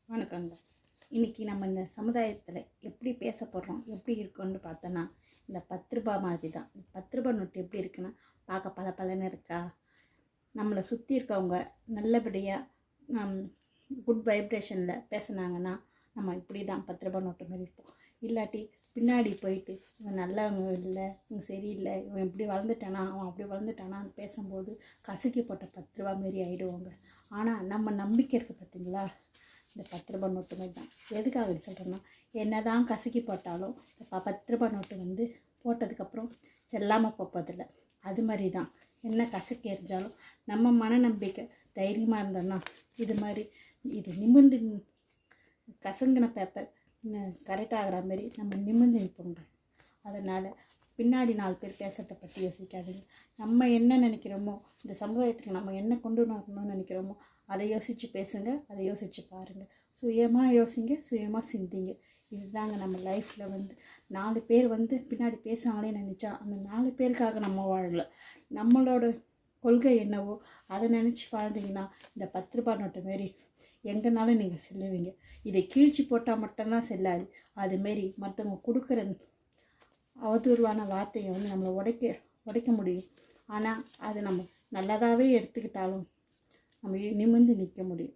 வணக்கங்க. இன்றைக்கி நம்ம இந்த சமுதாயத்தில் எப்படி பேச போடுறோம், எப்படி இருக்குன்னு பார்த்தோன்னா, இந்த 10 ரூபா மாதிரி தான். 10 ரூபா நோட்டு எப்படி இருக்குன்னா, பார்க்க பளபளன்னு இருக்கா, நம்மளை சுற்றி இருக்கவங்க நல்லபடியாக குட் வைப்ரேஷனில் பேசுனாங்கன்னா நம்ம இப்படி தான் 10 ரூபா நோட்டு மாதிரி இருப்போம். இல்லாட்டி பின்னாடி போயிட்டு இவன் நல்லவங்க இல்லை, இவன் சரியில்லை, இவன் இப்படி வளர்ந்துட்டானா, அவன் அப்படி வளர்ந்துட்டானான்னு பேசும்போது கசக்கி போட்ட 10 ரூபா மாரி ஆகிடுவாங்க. ஆனால் நம்ம நம்பிக்கை இருக்குது பார்த்தீங்களா, இந்த 10 ரூபா நோட்டு மாதிரி தான். எதுக்காக அப்படி சொல்கிறேன்னா, என்ன தான் கசக்கி போட்டாலும் இந்த 10 ரூபா நோட்டு போட்டதுக்கப்புறம் செல்லாமல் போப்பதில்லை. அது மாதிரி தான் என்ன கசக்கி எரிஞ்சாலும் நம்ம மனநம்பிக்கை தைரியமாக இருந்தோன்னா இது மாதிரி இது நிமிர்ந்து கசங்கின பேப்பர் கரெக்டாகிற மாதிரி நம்ம நிமிர்ந்து நிற்போங்க. அதனால் பின்னாடி 4 பேர் பேசுகிறத பற்றி யோசிக்காதீங்க. நம்ம என்ன நினைக்கிறோமோ, இந்த சமுதாயத்துக்கு நம்ம என்ன கொண்டு வரணும்னு நினைக்கிறோமோ அதை யோசித்து பேசுங்க, அதை யோசித்து பாருங்கள். சுயமாக யோசிங்க, சுயமாக சிந்திங்க. இதுதாங்க நம்ம லைஃப்பில் 4 பேர் பின்னாடி பேசுவாங்களே நினச்சா அந்த 4 பேருக்காக நம்ம வாழலை. நம்மளோட கொள்கை என்னவோ அதை நினச்சி வாழ்ந்தீங்கன்னா இந்த 10 ரூபா நோட்டு மாரி எங்கேனாலும் நீங்கள் செல்லுவீங்க. இதை கீழ்ச்சி போட்டால் மட்டும்தான் செல்லாது. அதுமாரி மற்றவங்க கொடுக்குற அவதூறான வார்த்தையை நம்மளை உடைக்க முடியும். ஆனால் அது நம்ம நல்லதாகவே எடுத்துக்கிட்டாலும் நம்ம நிமிர்ந்து நிற்க முடியும்.